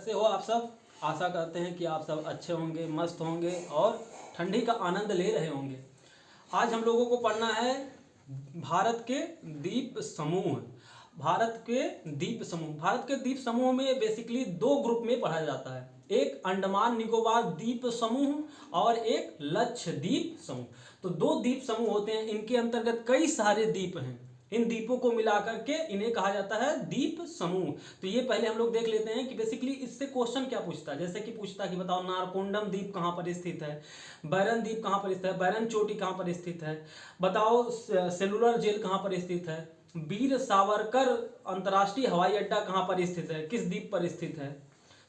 कैसे हो आप सब। आशा करते हैं कि आप सब अच्छे होंगे, मस्त होंगे और ठंडी का आनंद ले रहे होंगे। आज हम लोगों को पढ़ना है भारत के द्वीप समूह। भारत के द्वीप समूह, भारत के द्वीप समूह में बेसिकली दो ग्रुप में पढ़ा जाता है, एक अंडमान निकोबार द्वीप समूह और एक लक्षद्वीप समूह। तो दो द्वीप समूह होते हैं, इनके अंतर्गत कई सारे द्वीप हैं। इन द्वीपों को मिलाकर के इन्हें कहा जाता है द्वीप समूह। तो ये पहले हम लोग देख लेते हैं कि बेसिकली इससे क्वेश्चन क्या पूछता है। जैसे कि पूछता है कि बताओ नारकोंडम द्वीप कहाँ पर स्थित है, बैरन द्वीप कहाँ पर स्थित है, बैरन चोटी कहाँ पर स्थित है, बताओ सेलुलर जेल कहाँ पर स्थित है, वीर सावरकर अंतर्राष्ट्रीय हवाई अड्डा कहाँ पर स्थित है, किस द्वीप पर स्थित है।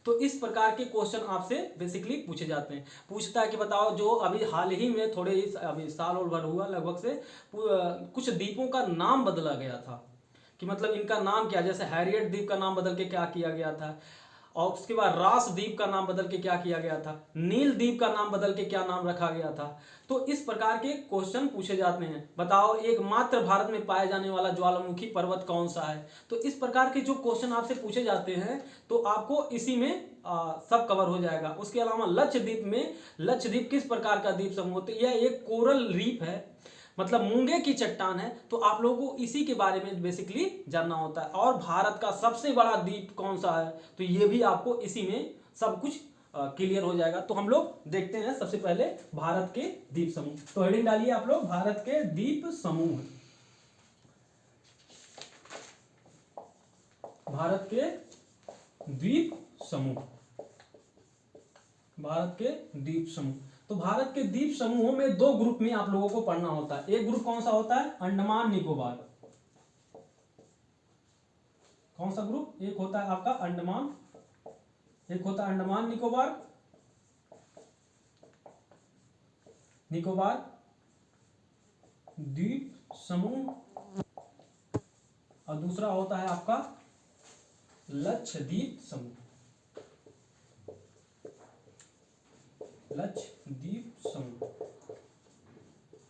तो इस प्रकार के क्वेश्चन आपसे बेसिकली पूछे जाते हैं। पूछता है कि बताओ जो अभी हाल ही में थोड़े अभी साल और भर हुआ लगभग से कुछ द्वीपों का नाम बदला गया था, कि मतलब इनका नाम क्या, जैसे हैरियट द्वीप का नाम बदल के क्या किया गया था, और उसके बाद रास द्वीप का नाम बदल के क्या किया गया था, नील द्वीप का नाम बदल के क्या नाम रखा गया था। तो इस प्रकार के क्वेश्चन पूछे जाते हैं। बताओ एकमात्र भारत में पाया जाने वाला ज्वालामुखी पर्वत कौन सा है। तो इस प्रकार के जो क्वेश्चन आपसे पूछे जाते हैं तो आपको इसी में सब कवर हो जाएगा। उसके अलावा लक्षद्वीप में, लक्षद्वीप किस प्रकार का द्वीप समूह, तो यह एक कोरल रीफ है, मतलब मूंगे की चट्टान है। तो आप लोगों को इसी के बारे में बेसिकली जानना होता है। और भारत का सबसे बड़ा द्वीप कौन सा है, तो ये भी आपको इसी में सब कुछ क्लियर हो जाएगा। तो हम लोग देखते हैं सबसे पहले भारत के द्वीप समूह। तो हेडिंग डालिए आप लोग, भारत के द्वीप समूह। भारत के द्वीप समूह, भारत के द्वीप समूह। तो भारत के द्वीप समूहों में दो ग्रुप में आप लोगों को पढ़ना होता है। एक ग्रुप कौन सा होता है, अंडमान निकोबार। कौन सा ग्रुप, एक होता है आपका अंडमान, एक होता है अंडमान निकोबार, निकोबार द्वीप समूह, और दूसरा होता है आपका लक्षद्वीप समूह। लक्षद्वीप समूह।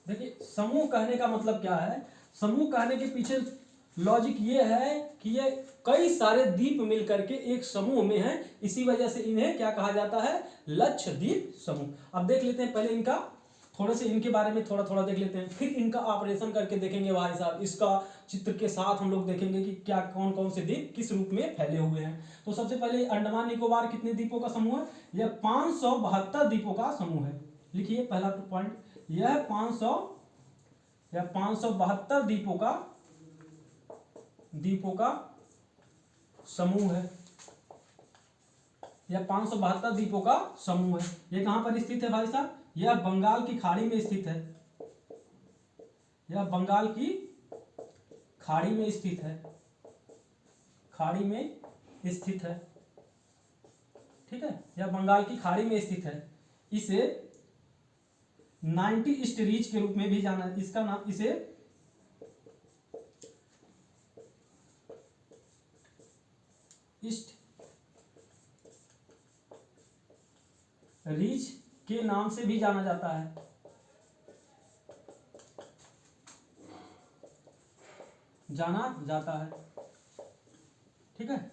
देखिए समूह कहने का मतलब क्या है, समूह कहने के पीछे लॉजिक ये है कि ये कई सारे द्वीप मिलकर के एक समूह में है, इसी वजह से इन्हें क्या कहा जाता है, लक्षद्वीप समूह। अब देख लेते हैं पहले इनका, थोड़े से इनके बारे में थोड़ा थोड़ा देख लेते हैं, फिर इनका ऑपरेशन करके देखेंगे भाई साहब। इसका चित्र के साथ हम लोग देखेंगे कि क्या कौन कौन से द्वीप किस रूप में फैले हुए हैं। तो सबसे पहले अंडमान निकोबार कितने द्वीपों का समूह है, यह 572 द्वीपों का समूह है। लिखिए पहला पॉइंट, यह 572 द्वीपों का समूह है। यह 572 द्वीपों का समूह है। यह कहां पर स्थित है भाई साहब, यह बंगाल की खाड़ी में स्थित है। यह बंगाल की खाड़ी में स्थित है, खाड़ी में स्थित है। ठीक है, यह बंगाल की खाड़ी में स्थित है। इसे 90 ईस्ट रीच के रूप में भी जाना, इसका नाम, इसे ईस्ट रीच के नाम से भी जाना जाता है। जाना जाता है, ठीक है,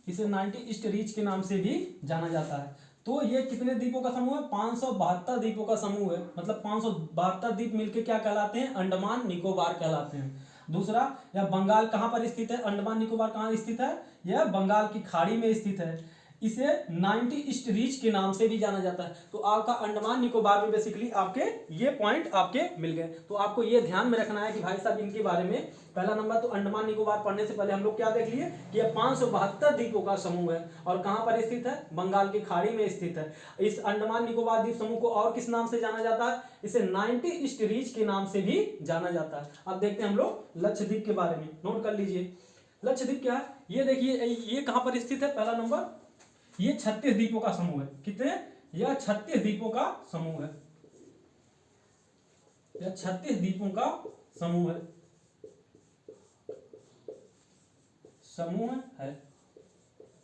इसे 90 ईस्ट रीच के नाम से भी जाना जाता है। तो ये कितने द्वीपों का समूह है, 572 द्वीपों का समूह है। मतलब 572 द्वीप मिलके क्या कहलाते हैं, अंडमान निकोबार कहलाते हैं। दूसरा, यह बंगाल कहां पर स्थित है, अंडमान निकोबार कहां स्थित है, यह बंगाल की खाड़ी में स्थित है। इसे 90 ईस्ट रीच के नाम से भी जाना जाता है। तो आपका अंडमान निकोबार में बेसिकली आपके ये पॉइंट आपके मिल गए। तो आपको ये ध्यान में रखना है कि भाई साहब इनके बारे में, पहला नंबर तो अंडमान निकोबार पढ़ने से पहले हम लोग क्या देख लिए कि यह 572 द्वीपों का समूह है और कहां पर स्थित है, बंगाल की खाड़ी में स्थित है। इस अंडमान निकोबार द्वीप समूह को और किस नाम से जाना जाता है, इसे 90 ईस्ट रीच के नाम से भी जाना जाता है। अब देखते हैं हम लोग लक्षद्वीप के बारे में, नोट कर लीजिए। लक्षद्वीप क्या है, ये देखिए ये कहां पर स्थित है, पहला नंबर, ये 36 द्वीपों का समूह है। कितने, यह 36 द्वीपों का समूह है। यह 36 द्वीपों का समूह है, समूह है।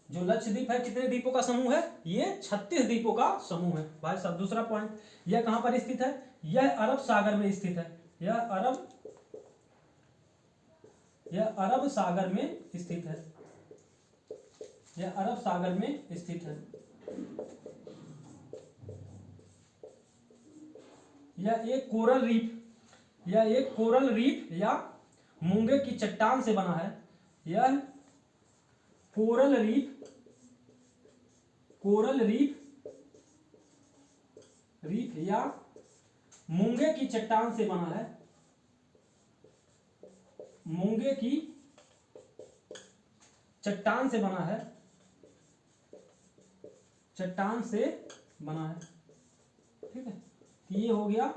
जो लक्षद्वीप है कितने द्वीपों का समूह है, ये 36 द्वीपों का समूह है भाई साहब। दूसरा पॉइंट, यह कहां पर स्थित है, यह अरब सागर में स्थित है। यह अरब सागर में स्थित है। यह अरब सागर में स्थित है। यह एक कोरल रीफ या मूंगे की चट्टान से बना है। यह कोरल रीफ या मूंगे की चट्टान से बना है। मूंगे की चट्टान से बना है। चट्टान से बना है। ठीक है, ये हो गया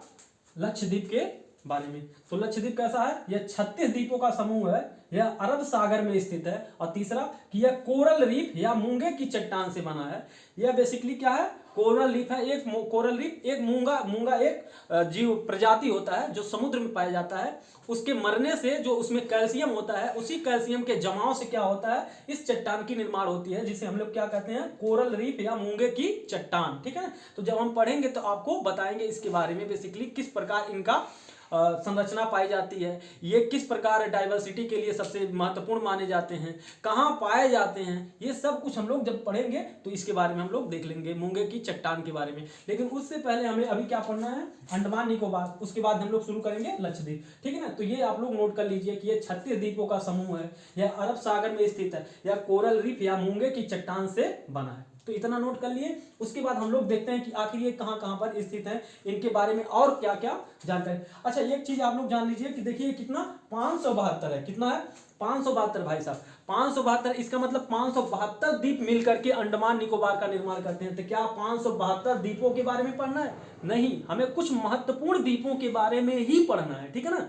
लक्षद्वीप के बारे में। तो लक्षद्वीप कैसा है? यह 36 द्वीपों का समूह है। यह अरब सागर में स्थित है। और तीसरा कि यह कोरल रीफ या मूंगे की चट्टान से बना है। यह बेसिकली क्या है? कोरल रीफ है। एक कोरल रीफ, एक मूंगा एक जीव प्रजाति होता है जो समुद्र में पाया जाता है। उसके मरने से जो उसमें कैल्शियम होता है, उसी कैल्शियम के जमाव से क्या होता है, इस चट्टान की निर्माण होती है, जिसे हम लोग क्या कहते हैं? कोरल रीफ या मूंगे की चट्टान। ठीक है, तो जब हम पढ़ेंगे तो आपको बताएंगे इसके बारे में, बेसिकली किस प्रकार इनका संरचना पाई जाती है, ये किस प्रकार डाइवर्सिटी के लिए सबसे महत्वपूर्ण माने जाते हैं, कहाँ पाए जाते हैं, ये सब कुछ हम लोग जब पढ़ेंगे तो इसके बारे में हम लोग देख लेंगे, मूंगे की चट्टान के बारे में। लेकिन उससे पहले हमें अभी क्या पढ़ना है? अंडमान निकोबार। उसके बाद हम लोग शुरू करेंगे लक्षद्वीप। ठीक है ना, तो ये आप लोग नोट कर लीजिए कि ये 36 द्वीपों का समूह है। यह अरब सागर में स्थित है। यह कोरल रीफ या मूंगे की चट्टान से बना है। तो इतना नोट कर लिए। उसके बाद हम लोग देखते हैं कि आखिर ये कहां कहां पर स्थित है, इनके बारे में और क्या क्या जानकारी। अच्छा, एक चीज आप लोग जान लीजिए कि देखिए कितना 572 है। कितना है? 572 भाई साहब, 572। इसका मतलब 572 द्वीप मिल करके अंडमान निकोबार का निर्माण करते हैं। तो क्या 572 द्वीपों के बारे में पढ़ना है? नहीं, हमें कुछ महत्वपूर्ण द्वीपों के बारे में ही पढ़ना है। ठीक है ना,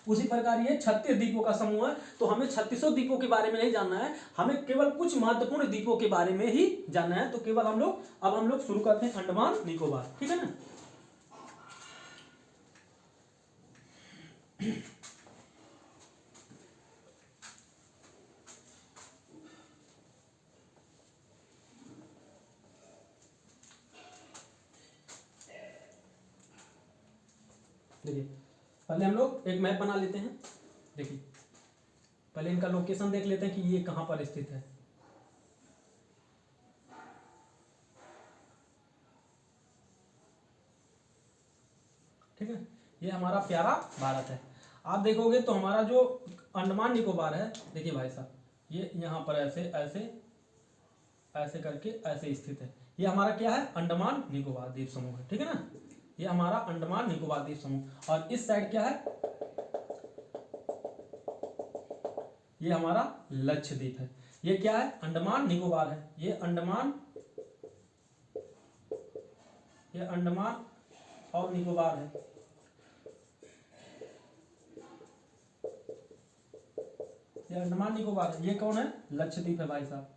उसी प्रकार ये 36 द्वीपों का समूह है। तो हमें 36 द्वीपों के बारे में नहीं जानना है, हमें केवल कुछ महत्वपूर्ण द्वीपों के बारे में ही जानना है। तो केवल हम लोग शुरू करते हैं अंडमान निकोबार। ठीक है ना, देखिए पहले हम लोग एक मैप बना लेते हैं। देखिए पहले इनका लोकेशन देख लेते हैं कि ये कहां पर स्थित है। ठीक है, ये हमारा प्यारा भारत है। आप देखोगे तो हमारा जो अंडमान निकोबार है, देखिए भाई साहब, ये यहाँ पर ऐसे ऐसे ऐसे करके ऐसे स्थित है। ये हमारा क्या है? अंडमान निकोबार द्वीप समूह है। ठीक है ना, ये हमारा अंडमान निकोबार द्वीप समूह। और इस साइड क्या है? ये हमारा लक्षद्वीप है। ये क्या है? अंडमान निकोबार है। ये अंडमान और निकोबार है। ये अंडमान निकोबार है। ये कौन है? लक्षद्वीप है भाई साहब।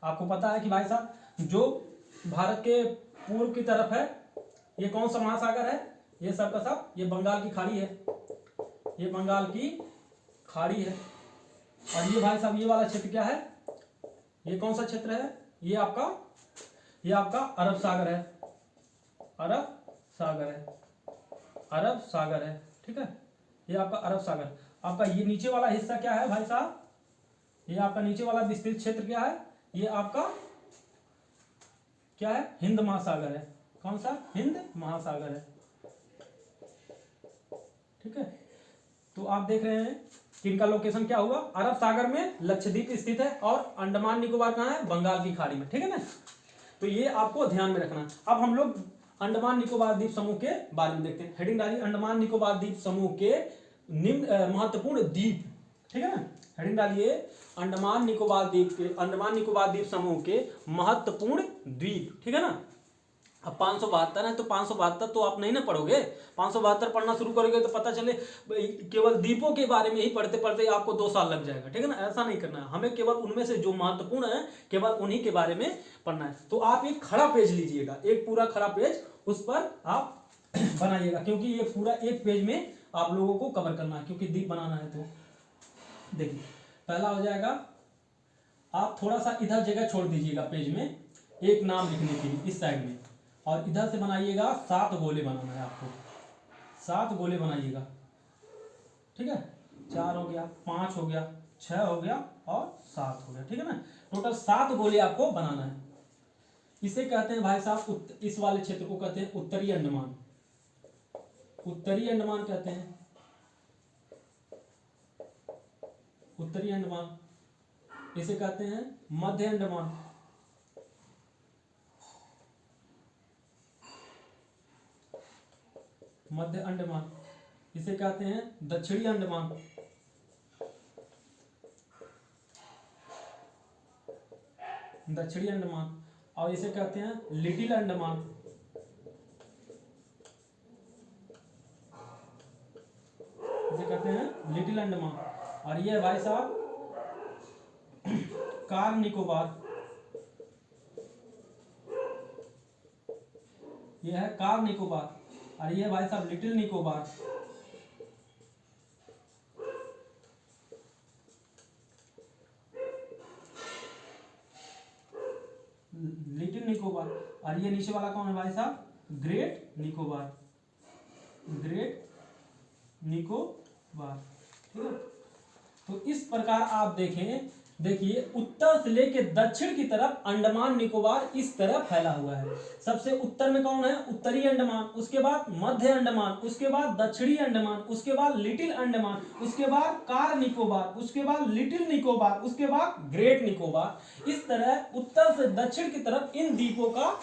आपको पता है कि भाई साहब जो भारत के पूर्व की तरफ है, ये कौन सा महासागर है? ये सब का सब ये बंगाल की खाड़ी है। ये बंगाल की खाड़ी है। और ये भाई साहब ये वाला क्षेत्र क्या है? ये कौन सा क्षेत्र है? ये आपका अरब सागर है। अरब सागर है। ठीक है, ये आपका अरब सागर। आपका ये नीचे वाला हिस्सा क्या है भाई साहब? ये आपका नीचे वाला विस्तृत क्षेत्र क्या है? ये आपका क्या है? हिंद महासागर है। कौन सा? हिंद महासागर है। ठीक है, तो आप देख रहे हैं कि इनका लोकेशन क्या हुआ? अरब सागर में लक्षद्वीप स्थित है और अंडमान निकोबार कहाँ है? बंगाल की खाड़ी में। ठीक है ना, तो ये आपको ध्यान में रखना। अब हम लोग अंडमान निकोबार द्वीप समूह के बारे में देखते हैं। हेडिंग डालिए, अंडमान निकोबार द्वीप समूह के निम्न महत्वपूर्ण द्वीप। ठीक है ना, हेडिंग डालिए, अंडमान निकोबार द्वीप समूह के महत्वपूर्ण द्वीप। ठीक है ना, अब 572 है तो 572 तो आप नहीं ना पढ़ोगे। 572 पढ़ना शुरू करोगे तो पता चले केवल द्वीपों के बारे में ही पढ़ते पढ़ते आपको 2 साल लग जाएगा। ठीक है ना, ऐसा नहीं करना है, हमें केवल उनमें से जो महत्वपूर्ण है केवल उन्हीं के बारे में पढ़ना है। तो आप एक खड़ा पेज लीजिएगा, एक पूरा खड़ा पेज, उस पर आप बनाइएगा, क्योंकि ये पूरा एक पेज में आप लोगों को कवर करना है, क्योंकि द्वीप बनाना है। तो देखिए पहला हो जाएगा, आप थोड़ा सा इधर जगह छोड़ दीजिएगा पेज में एक नाम लिखने के लिए, इस साइड में, और इधर से बनाइएगा 7 गोले बनाना है आपको। 7 गोले बनाइएगा। ठीक है, 4 हो गया, 5 हो गया, 6 हो गया और 7 हो गया, ठीक है ना। टोटल 7 गोले आपको बनाना है। इसे कहते हैं भाई साहब, इस वाले क्षेत्र को कहते हैं उत्तरी अंडमान। उत्तरी अंडमान कहते हैं, उत्तरी अंडमान। इसे कहते हैं मध्य अंडमान। मध्य अंडमान। इसे कहते हैं दक्षिणी अंडमान। दक्षिणी अंडमान। और इसे कहते हैं लिटिल अंडमान। इसे कहते हैं लिटिल अंडमान। और ये भाई साहब कार निकोबार। ये है कार निकोबार। और ये भाई साहब लिटिल निकोबार। लिटिल निकोबार। और ये नीचे वाला कौन है भाई साहब, ग्रेट निकोबार। ग्रेट निकोबार, ठीक है। तो इस प्रकार आप देखें, देखिए उत्तर से लेके दक्षिण की तरफ अंडमान निकोबार इस तरह फैला हुआ है। सबसे उत्तर में कौन है, उत्तरी अंडमान, उसके बाद मध्य अंडमान, उसके बाद दक्षिणी अंडमान, उसके बाद लिटिल अंडमान, उसके बाद कार निकोबार, उसके बाद लिटिल निकोबार, उसके बाद ग्रेट निकोबार। इस तरह उत्तर से दक्षिण की तरफ इन द्वीपों का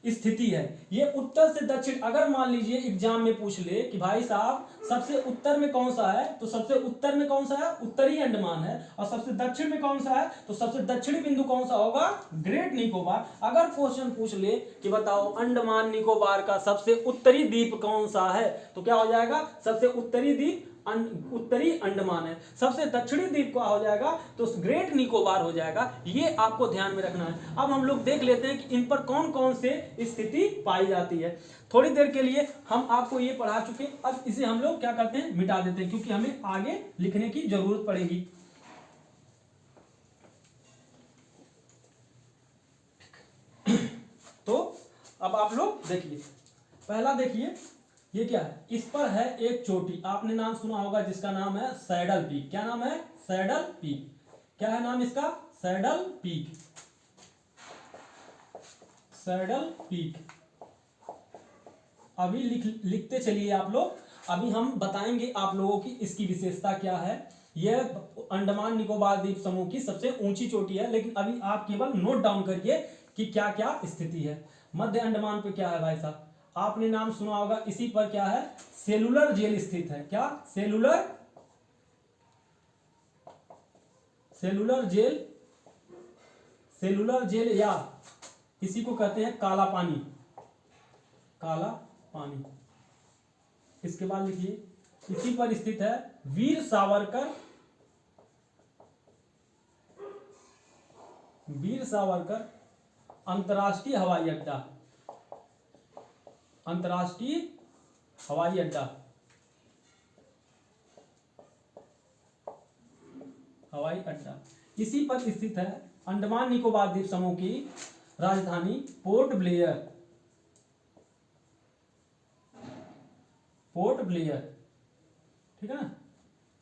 स्थिति है। ये उत्तर से दक्षिण, अगर मान लीजिए एग्जाम में पूछ ले कि भाई साहब सबसे उत्तर में कौन सा है, तो सबसे उत्तर में कौन सा है, उत्तरी अंडमान है। और सबसे दक्षिण में कौन सा है, तो सबसे दक्षिणी बिंदु कौन सा होगा, ग्रेट निकोबार। अगर क्वेश्चन पूछ ले कि बताओ अंडमान निकोबार का सबसे उत्तरी द्वीप कौन सा है, तो क्या हो जाएगा, सबसे उत्तरी द्वीप उत्तरी अंडमान है। सबसे दक्षिणी द्वीप का हो जाएगा तो ग्रेट निकोबार हो जाएगा। ये आपको ध्यान में रखना है। अब हम लोग देख लेते हैं कि इन पर कौन कौन से स्थिति पाई जाती है। थोड़ी देर के लिए हम आपको ये पढ़ा चुके, अब इसे हम लोग क्या करते हैं, मिटा देते हैं, क्योंकि हमें आगे लिखने की जरूरत पड़ेगी। तो अब आप लोग देखिए, पहला देखिए ये क्या है, इस पर है एक चोटी, आपने नाम सुना होगा जिसका नाम है सैडल पीक। क्या नाम है, सैडल पीक। क्या है नाम इसका, सैडल पीक। Saddle peak. अभी लिखते चलिए आप लोग। अभी हम बताएंगे आप लोगों की इसकी विशेषता क्या है। यह अंडमान निकोबार द्वीप समूह की सबसे ऊंची चोटी है, लेकिन अभी आप केवल नोट डाउन करिए कि क्या क्या स्थिति है। मध्य अंडमान पे क्या है भाई साहब, आपने नाम सुना होगा, इसी पर क्या है, सेलुलर जेल स्थित है। क्या, Cellular, Cellular Jail, Cellular Jail, या इसी को कहते हैं काला पानी। काला पानी। इसके बाद लिखिए, इसी पर स्थित है वीर सावरकर, वीर सावरकर अंतर्राष्ट्रीय हवाई अड्डा। अंतर्राष्ट्रीय हवाई अड्डा, हवाई अड्डा। इसी पर स्थित है अंडमान निकोबार द्वीप समूह की राजधानी पोर्ट ब्लेयर। पोर्ट ब्लेयर, ठीक है ना।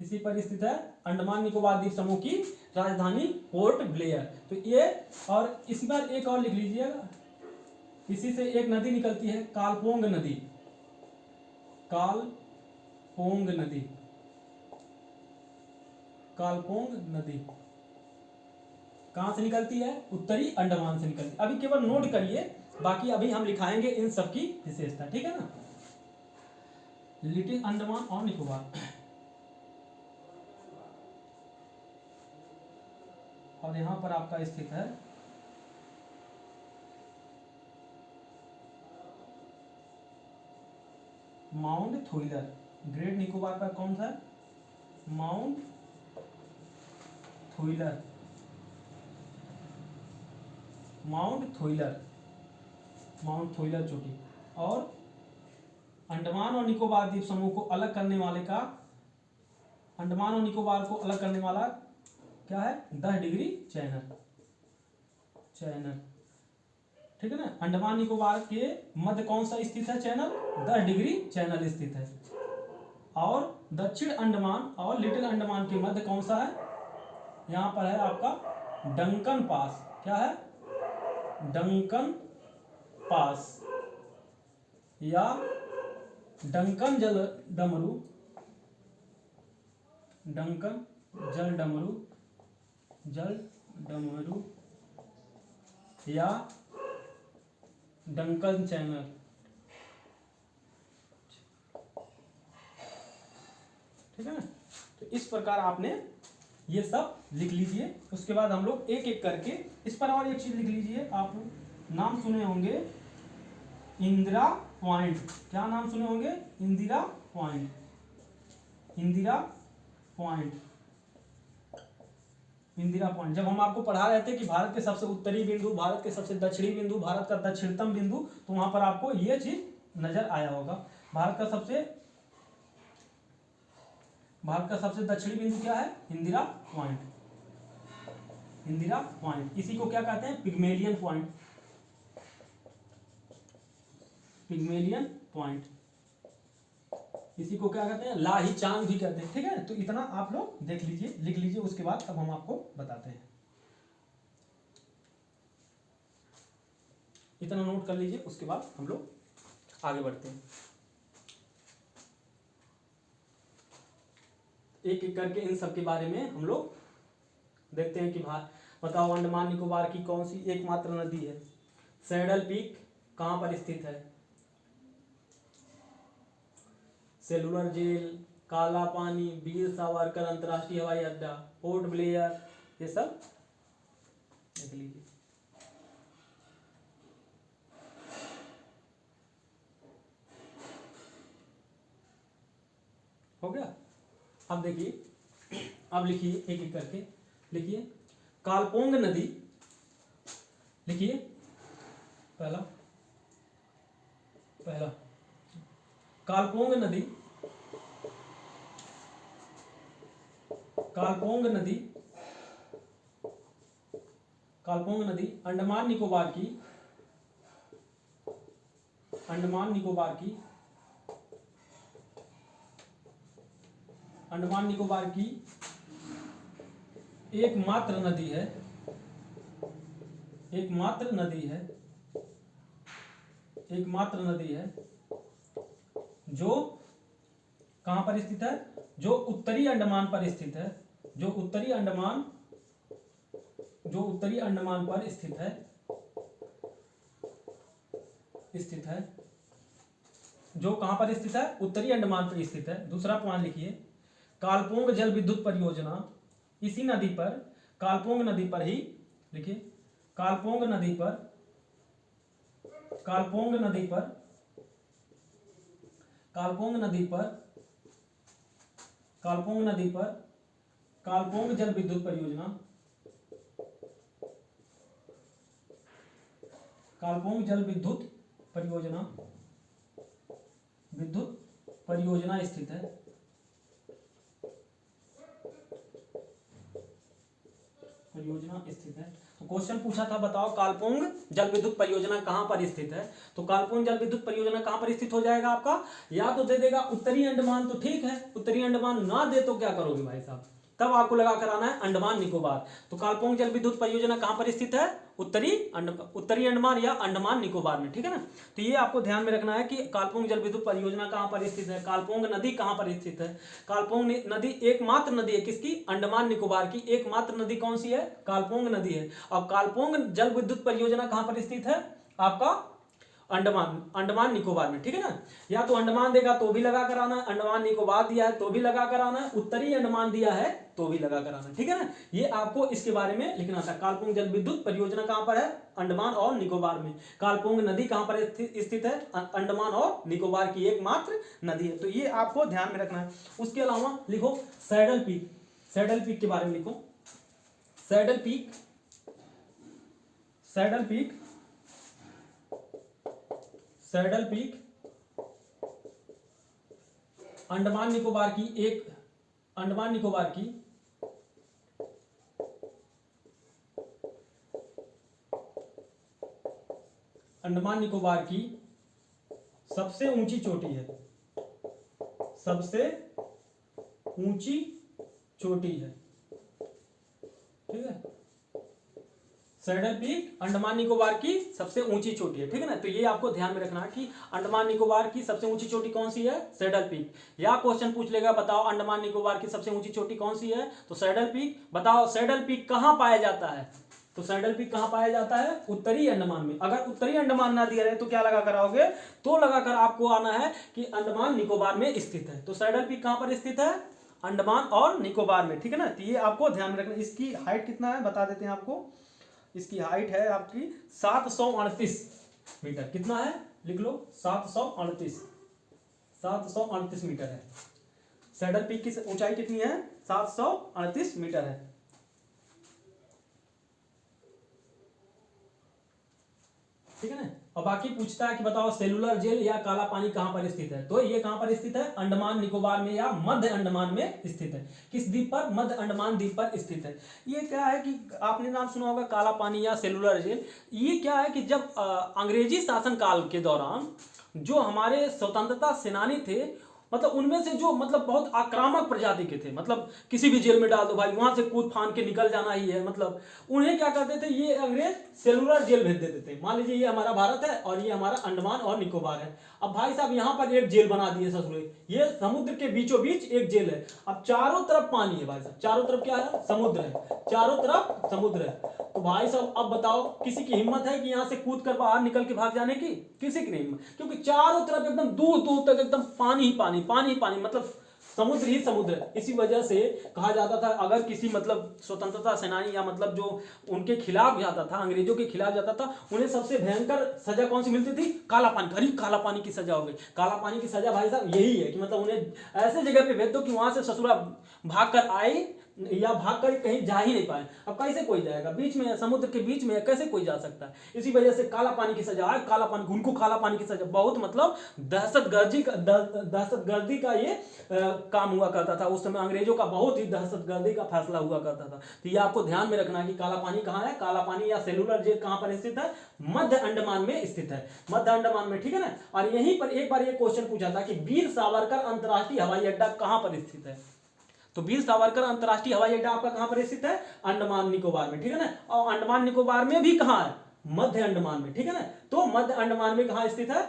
इसी पर स्थित है अंडमान निकोबार द्वीप समूह की राजधानी पोर्ट ब्लेयर। तो ये, और इस पर एक और लिख लीजिएगा, इसी से एक नदी निकलती है, कालपोंग नदी। कालपोंग नदी, कालपोंग नदी कहां से निकलती है, उत्तरी अंडमान से निकलती है। अभी केवल नोट करिए, बाकी अभी हम लिखाएंगे इन सब की विशेषता, ठीक है ना। लिटिल अंडमान और निकोबार, और यहां पर आपका स्थित है माउंट थोइलर। ग्रेट निकोबार पर कौन सा है, माउंट थोइलर। माउंट थोइलर, माउंट थोइलर चोटी। और अंडमान और निकोबार द्वीप समूह को अलग करने वाले का, अंडमान और निकोबार को अलग करने वाला क्या है, 10 डिग्री चैनल। चैनल, ठीक है ना। अंडमान निकोबार के मध्य कौन सा स्थित है चैनल, 10 डिग्री चैनल स्थित है। और दक्षिण अंडमान और लिटिल अंडमान के मध्य कौन सा है, यहाँ पर है आपका डंकन पास। क्या है? डंकन पास या डंकन जल डमरू, डंकन जल डमरू, जल डमरू या डंकन चैनल। ठीक है ना? तो इस प्रकार आपने ये सब लिख लीजिए। उसके बाद हम लोग एक एक करके इस पर और एक चीज लिख लीजिए। आप नाम सुने होंगे इंदिरा पॉइंट। क्या नाम सुने होंगे? Indira point, Indira point, Indira point. जब हम आपको पढ़ा रहे थे कि भारत के सबसे उत्तरी बिंदु, भारत के सबसे दक्षिणी बिंदु, भारत का दक्षिणतम बिंदु, तो वहां पर आपको ये चीज नजर आया होगा। भारत का सबसे दक्षिणी बिंदु क्या है? Indira point, Indira point. इसी को क्या कहते हैं? Pygmalion point, Pygmalion point. इसी को क्या कहते हैं? लाहिचांग भी कहते हैं। ठीक है? तो इतना आप लोग देख लीजिए, लिख लीजिए। उसके बाद अब हम आपको बताते हैं। इतना नोट कर लीजिए, उसके बाद हम लोग आगे बढ़ते हैं। एक एक करके इन सब के बारे में हम लोग देखते हैं कि बताओ अंडमान निकोबार की कौन सी एकमात्र नदी है? सैडल पीक कहाँ पर स्थित है? सेलुलर जेल, काला पानी, वीर सावरकर अंतर्राष्ट्रीय हवाई अड्डा, पोर्ट ब्लेयर, ये सब देख लीजिए। हो गया? अब देखिए, अब लिखिए एक एक करके लिखिए। कालपोंग नदी, लिखिए पहला कालपोंग नदी, कालपोंग नदी, कालपोंग नदी अंडमान निकोबार की, अंडमान निकोबार की, अंडमान निकोबार की एकमात्र नदी है, एकमात्र नदी है, एकमात्र नदी है जो कहां पर स्थित है? जो उत्तरी अंडमान पर स्थित है, जो उत्तरी अंडमान, जो उत्तरी अंडमान पर स्थित है, स्थित है। जो कहां पर स्थित है? उत्तरी अंडमान पर स्थित है। दूसरा पॉइंट लिखिए, कालपोंग जल विद्युत परियोजना इसी नदी पर, कालपोंग नदी पर ही, लिखिए कालपोंग नदी पर, कालपोंग नदी पर, कालपोंग नदी पर, कालपोंग नदी पर कालपोंग जल विद्युत परियोजना, कालपोंग जल विद्युत परियोजना, विद्युत परियोजना स्थित है, परियोजना स्थित है। तो क्वेश्चन पूछा था, बताओ कालपोंग जल विद्युत परियोजना कहां पर स्थित है? तो कालपोंग जल विद्युत परियोजना कहां पर स्थित हो जाएगा आपका? या तो दे देगा उत्तरी अंडमान, तो ठीक है। उत्तरी अंडमान ना दे तो क्या करोगे भाई साहब? तब आपको लगा कर आना है अंडमान निकोबार। तो कालपोंग जल विद्युत परियोजना कहां पर स्थित है? उत्तरी अंडमान या अंडमान निकोबार में। ठीक है ना? तो ये आपको ध्यान में रखना है कि कालपोंग जल विद्युत परियोजना कहां पर स्थित है, कालपोंग नदी कहां पर स्थित है। कालपोंग नदी एकमात्र नदी है किसकी? अंडमान निकोबार की एकमात्र नदी कौन सी है? कालपोंग नदी है। और कालपोंग जल विद्युत परियोजना कहां पर स्थित है? आपका अंडमान निकोबार में। ठीक है ना? या तो अंडमान देगा तो भी लगा कर आना है, अंडमान निकोबार दिया है तो भी लगा कर आना है, उत्तरी अंडमान दिया है तो भी लगा कर आना है। ठीक है ना? ये आपको इसके बारे में लिखना था। कालपोंग जल विद्युत परियोजना कहां पर है? अंडमान और निकोबार में। कालपोंग नदी कहां पर स्थित है? अंडमान और निकोबार की एकमात्र नदी है। तो ये आपको ध्यान में रखना है। उसके अलावा लिखो सैडल पीक, सैडल पीक के बारे में लिखो। Saddle peak, saddle peak, saddle peak Andaman Nicobar की एक, अंडमान निकोबार की अंडमान निकोबार की सबसे ऊंची चोटी है, सबसे ऊंची चोटी है। सैडल पीक अंडमान निकोबार की सबसे ऊंची चोटी है, ठीक है ना। तो ये आपको ध्यान में रखना है कि अंडमान निकोबार की सबसे ऊंची चोटी कौन सी है, सैडल पीक। या क्वेश्चन पूछ लेगा बताओ अंडमान निकोबार की सबसे ऊंची चोटी कौन सी है, तो सैडल पीक। बताओ सैडल पीक कहाँ पाया जाता है, तो सैडल पीक कहाँ पाया जाता है, उत्तरी अंडमान में। अगर उत्तरी अंडमान ना दिया रहे तो क्या लगा कर आओगे, तो लगाकर आपको आना है कि अंडमान निकोबार में स्थित है। तो सैडल पीक कहाँ पर स्थित है, अंडमान और निकोबार में, ठीक है ना। तो ये आपको ध्यान में रखना। इसकी हाइट कितना है बता देते हैं आपको। इसकी हाइट है आपकी 738 मीटर। कितना है लिख लो, 738 मीटर है। सैडल पीक की ऊंचाई कितनी है, 738 मीटर है। ठीक है ना। और बाकी पूछता है कि बताओ सेलुलर जेल या काला पानी कहां पर स्थित है, तो ये कहां पर स्थित है, अंडमान निकोबार में या मध्य अंडमान में स्थित है। किस द्वीप पर, मध्य अंडमान द्वीप पर स्थित है। ये क्या है कि आपने नाम सुना होगा काला पानी या सेलुलर जेल। ये क्या है कि जब अंग्रेजी शासनकाल के दौरान जो हमारे स्वतंत्रता सेनानी थे, मतलब उनमें से जो मतलब बहुत आक्रामक प्रजाति के थे, मतलब किसी भी जेल में डाल दो भाई, वहां से कूद फान के निकल जाना ही है, मतलब उन्हें क्या करते थे, ये अंग्रेज सेलुलर जेल भेज देते थे। मान लीजिए ये हमारा भारत है और ये हमारा अंडमान और निकोबार है। अब भाई साहब यहाँ पर एक जेल बना दिए ससुरे, ये समुद्र के बीचों बीच एक जेल है। अब चारों तरफ पानी है भाई साहब, चारों तरफ क्या है, समुद्र है, चारों तरफ समुद्र है। तो भाई साहब अब बताओ किसी की हिम्मत है कि यहाँ से कूद कर बाहर निकल के भाग जाने की, किसी की नहीं हिम्मत, क्योंकि चारों तरफ एकदम दूर दूर तक एकदम पानी ही पानी, पानी ही पानी, मतलब समुद्र ही समुद्र है। इसी वजह से कहा जाता था अगर किसी मतलब स्वतंत्रता सेनानी या मतलब जो उनके खिलाफ जाता था, अंग्रेजों के खिलाफ जाता था, उन्हें सबसे भयंकर सजा कौन सी मिलती थी, काला पानी। अरे काला पानी की सजा हो गई। काला पानी की सजा भाई साहब यही है कि मतलब उन्हें ऐसे जगह पे भेज दो कि वहां से ससुरा भाग कर आए या भाग कर कहीं जा ही नहीं पाए। अब कैसे कोई जाएगा, बीच में समुद्र के बीच में कैसे कोई जा सकता है। इसी वजह से काला पानी की सजा है, काला पानी, उनको काला पानी की सजा, बहुत मतलब दहशतगर्दी का ये काम हुआ करता था उस समय। अंग्रेजों का बहुत ही दहशतगर्दी का फैसला हुआ करता था। तो ये आपको ध्यान में रखना है कि काला पानी कहाँ है, काला पानी या सेलुलर जेल कहाँ पर स्थित है, मध्य अंडमान में स्थित है, मध्य अंडमान में, ठीक है ना। और यहीं पर एक बार ये क्वेश्चन पूछा था कि वीर सावरकर अंतरराष्ट्रीय हवाई अड्डा कहाँ पर स्थित है। तो वीर सावरकर अंतरराष्ट्रीय हवाई अड्डा आपका कहां पर स्थित है, अंडमान निकोबार में, ठीक है ना। और अंडमान निकोबार में भी कहां है, मध्य अंडमान में, ठीक है ना। तो मध्य अंडमान में कहां स्थित है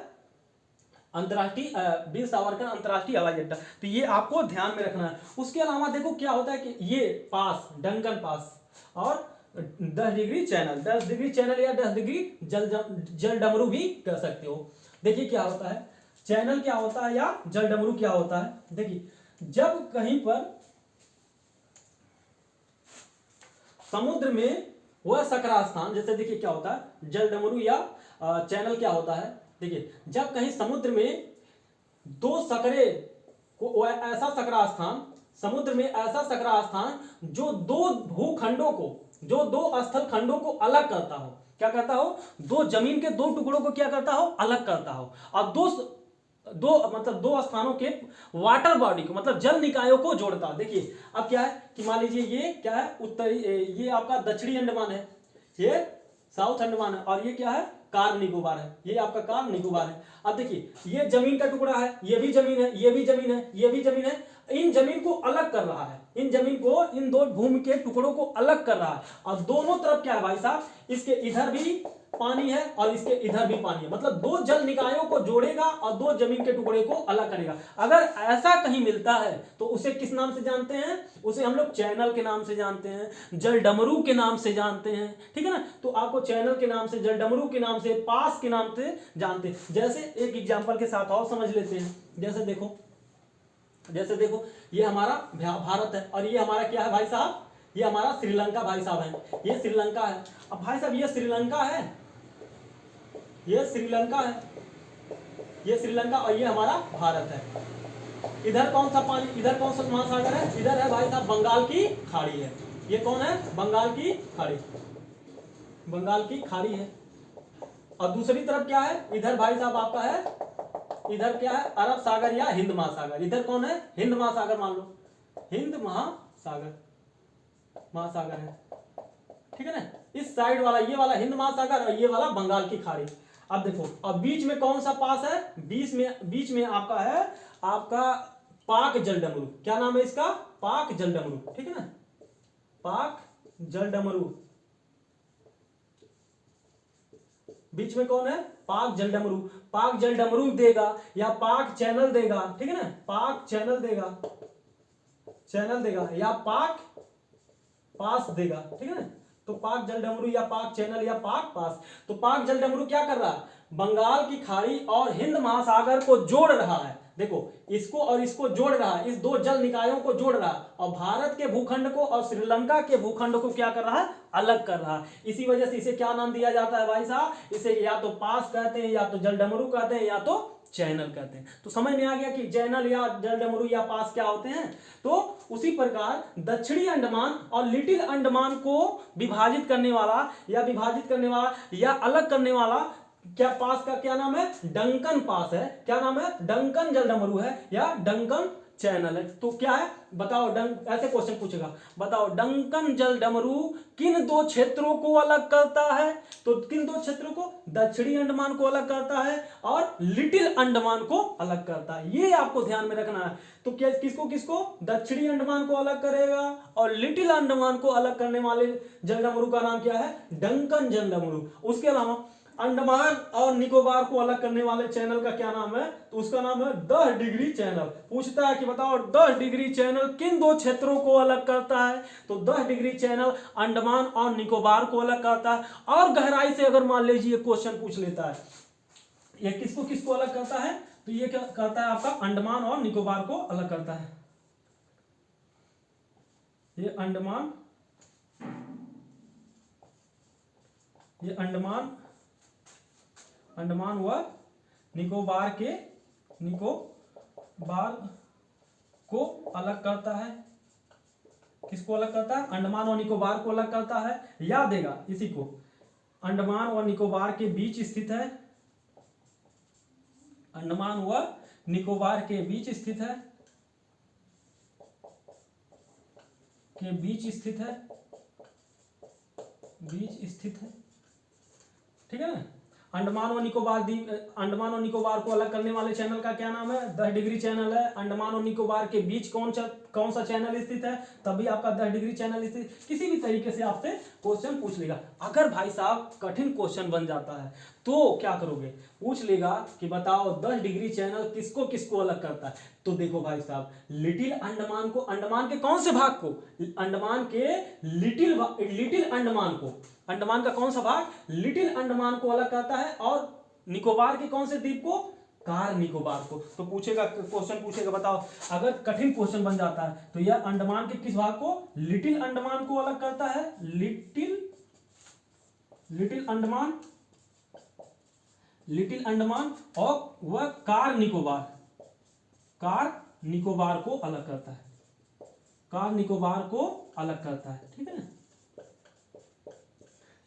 अंतरराष्ट्रीय वीर सावरकर अंतरराष्ट्रीय हवाई अड्डा। तो ये आपको ध्यान में रखना है। उसके अलावा देखो क्या होता है कि ये पास, डंकन पास और 10 डिग्री चैनल, 10 डिग्री चैनल या 10 डिग्री जल डमरू भी कह सकते हो। देखिए क्या होता है, चैनल क्या होता है या जल डमरू क्या होता है। देखिए जब कहीं पर समुद्र में वह सकरा स्थान, जैसे देखिए क्या होता है जल डमरू या चैनल क्या होता है। देखिए जब कहीं समुद्र में दो सकरे को, ऐसा सकरा स्थान, समुद्र में ऐसा सकरा स्थान जो दो भूखंडों को, जो दो स्थल खंडों को अलग करता हो, क्या करता हो, दो जमीन के दो टुकड़ों को क्या करता हो, अलग करता हो। और दो मतलब दो स्थानों के वाटर बॉडी को, मतलब जल निकायों को जोड़ता। देखिए अब क्या है कि मान लीजिए ये क्या है, उत्तरी, ये आपका दक्षिणी अंडमान है, ये साउथ अंडमान है, और ये क्या है, कार निकोबार है, ये आपका कार निकोबार है। अब देखिए ये जमीन का टुकड़ा है, ये भी जमीन है, ये भी जमीन है, ये भी जमीन है। इन जमीन को अलग कर रहा है, इन जमीन को, इन दो भूमि के टुकड़ों को अलग कर रहा है। और दोनों तरफ क्या है भाई साहब, इसके इधर भी पानी है और इसके इधर भी पानी है, मतलब दो जल निकायों को जोड़ेगा और दो जमीन के टुकड़े को अलग करेगा। अगर ऐसा कहीं मिलता है तो उसे किस नाम से जानते हैं, उसे हम लोग चैनल के नाम से जानते हैं, जल डमरू के नाम से जानते हैं, ठीक है ना। तो आपको चैनल के नाम से, जल डमरू के नाम से, पास के नाम से जानते हैं। जैसे एक एग्जांपल के साथ और समझ लेते हैं। जैसे देखो ये हमारा भारत है और ये हमारा क्या है भाई साहब, ये हमारा श्रीलंका भाई साहब है, ये श्रीलंका है। अब भाई साहब ये श्रीलंका है, ये श्रीलंका है, ये श्रीलंका, और ये हमारा भारत है। इधर कौन सा पानी, इधर कौन सा महासागर है, इधर है भाई साहब बंगाल की खाड़ी है। ये कौन है, बंगाल की खाड़ी, बंगाल की खाड़ी है। और दूसरी तरफ क्या है, इधर भाई साहब आपका है, इधर क्या है, अरब सागर या हिंद महासागर। इधर कौन है, हिंद महासागर, मान लो हिंद महासागर, महासागर है, ठीक है ना। इस साइड वाला, ये वाला हिंद महासागर और ये वाला बंगाल की खाड़ी। अब देखो, अब बीच में कौन सा पास है, बीच में आपका है, आपका पाक जल डमरू। क्या नाम है इसका, पाक जल डमरू, ठीक है ना, पाक जल डमरू, बीच में कौन है, पाक जलडमरू। पाक जलडमरू देगा या पाक चैनल देगा, ठीक है ना, पाक चैनल देगा, चैनल देगा या पाक पास देगा, ठीक है ना। तो पाक जलडमरू या पाक चैनल या पाक पास। तो पाक जलडमरू क्या कर रहा है, बंगाल की खाड़ी और हिंद महासागर को जोड़ रहा है। देखो इसको और इसको जोड़ रहा है, इस दो जल निकायों को जोड़ रहा है, और भारत के भूखंड को और श्रीलंका के भूखंड को क्या कर रहा है, अलग कर रहा है। इसी वजह से इसे क्या नाम दिया जाता है भाई साहब, इसे या तो पास कहते हैं, या तो जलडमरू कहते हैं, या तो चैनल कहते हैं। तो समझ में आ गया कि चैनल या जलडमरू या पास क्या होते हैं। तो उसी प्रकार दक्षिणी अंडमान और लिटिल अंडमान को विभाजित करने वाला या अलग करने वाला क्या पास का क्या नाम है, डंकन पास है। क्या नाम है, डंकन जलडमरू है या डंकन चैनल है। तो क्या है बताओ, ऐसे क्वेश्चन पूछेगा, बताओ डंकन जलडमरू किन दो क्षेत्रों को अलग करता है। तो किन दो क्षेत्रों को, दक्षिणी अंडमान को अलग करता है और लिटिल अंडमान को अलग करता है। ये आपको ध्यान में रखना है। तो क्या किसको किसको, दक्षिणी अंडमान को अलग करेगा और लिटिल अंडमान को अलग करने वाले जलडमरू का नाम क्या है, डंकन जलडमरू। उसके अलावा अंडमान और निकोबार को अलग करने वाले चैनल का क्या नाम है, तो उसका नाम है 10 डिग्री चैनल। पूछता है कि बताओ 10 डिग्री चैनल किन दो क्षेत्रों को अलग करता है। तो 10 डिग्री चैनल अंडमान और निकोबार को अलग करता है। और गहराई से अगर मान लीजिए क्वेश्चन पूछ लेता है, ये किसको किसको अलग करता है, तो ये क्या करता है, आपका अंडमान और निकोबार को अलग करता है। ये अंडमान व निकोबार को अलग करता है। किसको अलग करता है, अंडमान और निकोबार को अलग करता है। याद देगा इसी को, अंडमान और निकोबार के बीच स्थित है, अंडमान व निकोबार के बीच स्थित है, ठीक है ना। अंडमान और निकोबार को अलग करने वाले चैनल का क्या नाम है, 10 डिग्री चैनल है। अंडमान और निकोबार के बीच कौन सा चैनल स्थित है, तभी आपका 10 डिग्री चैनल स्थित। किसी भी तरीके से आपसे क्वेश्चन पूछ लेगा। अगर भाई साहब कठिन क्वेश्चन बन जाता है तो क्या करोगे, पूछ लेगा कि बताओ 10 डिग्री चैनल किसको किसको अलग करता है। तो देखो भाई साहब, लिटिल अंडमान को, अंडमान के कौन से भाग को, अंडमान के लिटिल अंडमान को, अंडमान का कौन सा भाग, लिटिल अंडमान को अलग करता है, और निकोबार के कौन से द्वीप को, कार निकोबार को। तो पूछेगा, क्वेश्चन पूछेगा, बताओ अगर कठिन क्वेश्चन बन जाता है तो यह अंडमान के किस भाग को, लिटिल अंडमान को अलग करता है, लिटिल अंडमान और वह कार निकोबार को अलग करता है, कार निकोबार को अलग करता है, ठीक है ना।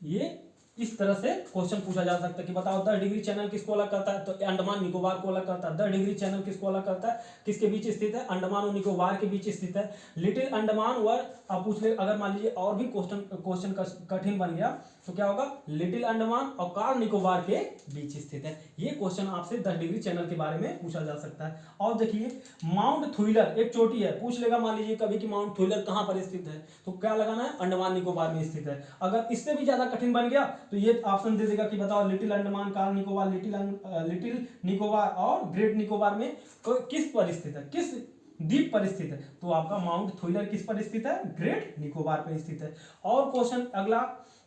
ये इस तरह से क्वेश्चन पूछा जा सकता है कि बताओ 10 डिग्री चैनल किसको अलग करता है, तो अंडमान निकोबार को अलग करता है। 10 डिग्री चैनल किसको अलग करता है, किसके बीच स्थित है, अंडमान और निकोबार के बीच स्थित है। लिटिल अंडमान व, आप पूछ ले, अगर मान लीजिए और भी क्वेश्चन कठिन बन गया तो क्या होगा, लिटिल अंडमान और कार निकोबार के बीच स्थित है। ये क्वेश्चन आपसे 10 डिग्री चैनल के बारे में पूछा जा सकता है। और देखिए माउंट थुइलर एक चोटी है, पूछ लेगा मान लीजिए कभी कि माउंट थुइलर कहां पर स्थित है, तो क्या लगाना है, अंडमान निकोबार में स्थित है। अगर इससे भी ज्यादा कठिन बन गया तो ये ऑप्शन दे देगा कि बताओ little Andaman, car Nicobar, little Nicobar और ग्रेट निकोबार में किस पर स्थित है, किस द्वीप पर स्थित है। तो आपका माउंट थुइलर किस पर स्थित है, ग्रेट निकोबार पर स्थित है। और क्वेश्चन अगला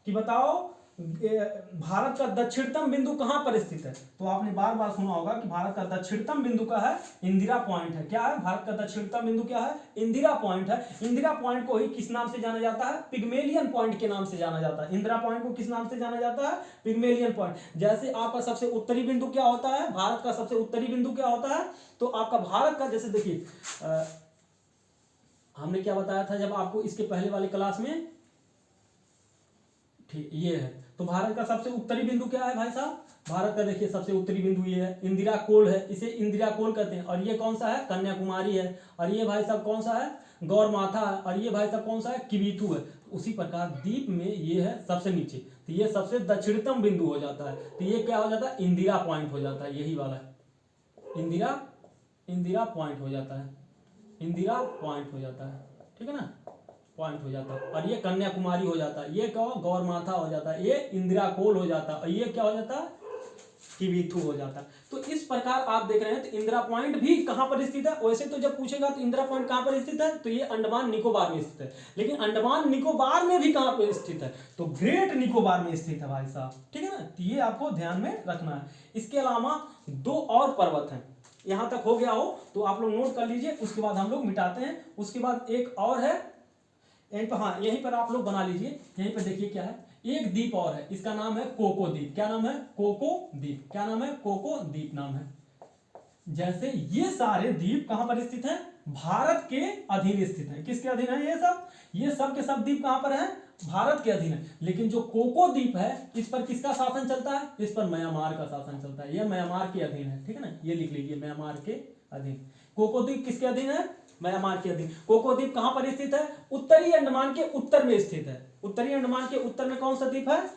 कि बताओ भारत का दक्षिणतम बिंदु कहां पर स्थित है। तो आपने बार बार सुना होगा कि भारत का दक्षिणतम बिंदु का है, इंदिरा पॉइंट है। क्या है, भारत का दक्षिणतम बिंदु क्या है, इंदिरा पॉइंट है। इंदिरा पॉइंट को ही किस नाम से जाना जाता है, पिग्मेलियन पॉइंट के नाम से जाना जाता है। इंदिरा पॉइंट को किस नाम से जाना जाता है, पिग्मेलियन पॉइंट। जैसे आपका सबसे उत्तरी बिंदु क्या होता है, भारत का सबसे उत्तरी बिंदु क्या होता है, तो आपका भारत का, जैसे देखिए हमने क्या बताया था जब आपको इसके पहले वाली क्लास में, ठीक ये है। तो भारत का सबसे उत्तरी बिंदु क्या है भाई साहब, भारत का देखिए सबसे उत्तरी बिंदु ये है, इंदिरा कोल है, इसे इंदिरा कोल कहते हैं। और ये कौन सा है, कन्याकुमारी है। और ये भाई साहब कौन सा है, गौरमाथा है। और ये भाई साहब कौन सा है, किबिथु है। उसी प्रकार द्वीप में ये है सबसे नीचे, तो ये सबसे दक्षिणतम बिंदु हो जाता है। तो ये क्या हो जाता है, इंदिरा पॉइंट हो जाता है, यही वाला इंदिरा पॉइंट हो जाता है, इंदिरा पॉइंट हो जाता है, ठीक है ना। पॉइंट हो जाता है, और ये कन्याकुमारी हो जाता है, ये क्या गौरमाथा हो जाता है, ये इंदिरा कोल हो जाता है, और ये क्या हो जाता है, किवीथू हो जाता है। तो इस प्रकार आप देख रहे हैं, तो इंदिरा पॉइंट भी कहां पर स्थित है? वैसे तो जब पूछेगा तो इंदिरा पॉइंट कहां पर स्थित है, तो ये अंडमान निकोबार में स्थित है, लेकिन अंडमान निकोबार में भी कहां पर स्थित है, तो ग्रेट निकोबार में स्थित है भाई साहब, ठीक है ना। तो ये आपको ध्यान में रखना है। इसके अलावा 2 और पर्वत हैं, यहां तक हो गया हो तो आप लोग नोट कर लीजिए, उसके बाद हम लोग मिटाते हैं। उसके बाद एक और है यहीं पर, हाँ यहीं पर आप लोग बना लीजिए, यहीं पर देखिए क्या है, एक द्वीप और है, इसका नाम है कोको द्वीप। क्या नाम है? कोको द्वीप। क्या नाम है? कोको द्वीप नाम है। जैसे ये सारे द्वीप कहां पर स्थित हैं? भारत के अधीन स्थित हैं। किसके अधीन है ये सब? ये सब के सब द्वीप कहां पर हैं? भारत के अधीन है। लेकिन जो कोको द्वीप है, इस पर किसका शासन चलता है? इस पर म्यांमार का शासन चलता है, ये म्यांमार के अधीन है, ठीक है ना, ये लिख लीजिए, म्यांमार के अधीन। कोको द्वीप किसके अधीन है? म्यांमार के अधीन। कोको द्वीप कहां पर स्थित है? उत्तरी अंडमान के उत्तर में स्थित है। उत्तरी अंडमान के उत्तर में कौन सा द्वीप है?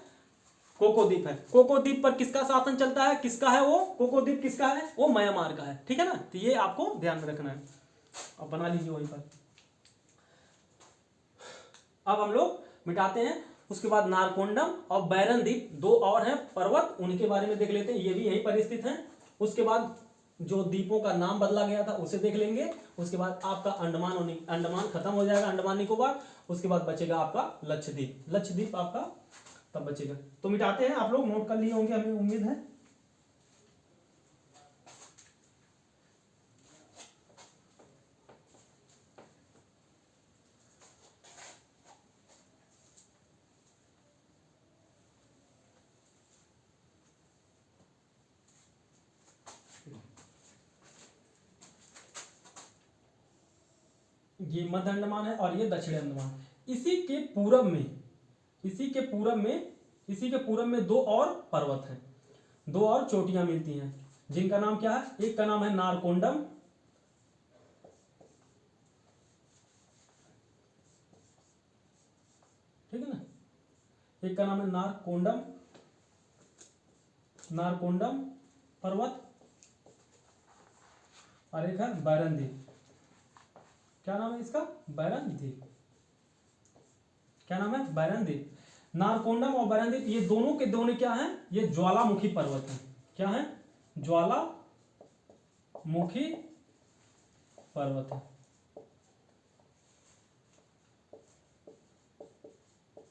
कोको द्वीप है। कोको द्वीप पर किसका शासन चलता है? किसका है वो? कोको द्वीप किसका है? वो म्यांमार का है, ठीक है ना। तो ये आपको ध्यान में रखना है, अब बना लीजिए वहीं पर। अब हम लोग मिटाते हैं। उसके बाद नारकोंडम और बैरन द्वीप 2 और हैं पर्वत, उनके बारे में देख लेते हैं, ये भी यहीं पर स्थित हैं। उसके बाद जो द्वीपों का नाम बदला गया था उसे देख लेंगे। उसके बाद आपका अंडमान खत्म हो जाएगा, अंडमान निकोबार। उसके बाद बचेगा आपका लक्षद्वीप, लक्षद्वीप आपका तब बचेगा। तो मिटाते हैं, आप लोग नोट कर लिए होंगे, हमें उम्मीद है। ये मध्य अंडमान है और ये दक्षिण अंडमान। इसी के पूरब में, इसी के पूरब में 2 और पर्वत हैं, 2 और चोटियां मिलती हैं, जिनका नाम क्या है? एक का नाम है नारकोंडम, ठीक है ना, एक का नाम है नारकोंडम पर्वत, और एक है बैरन द्वीप। क्या नाम है इसका? बैरन द्वीप। क्या नाम है? बैरन द्वीप। नारकोंडम और बैरन द्वीप ये दोनों के दोनों क्या हैं? ये ज्वालामुखी पर्वत हैं। क्या है? ज्वालामुखी पर्वत है,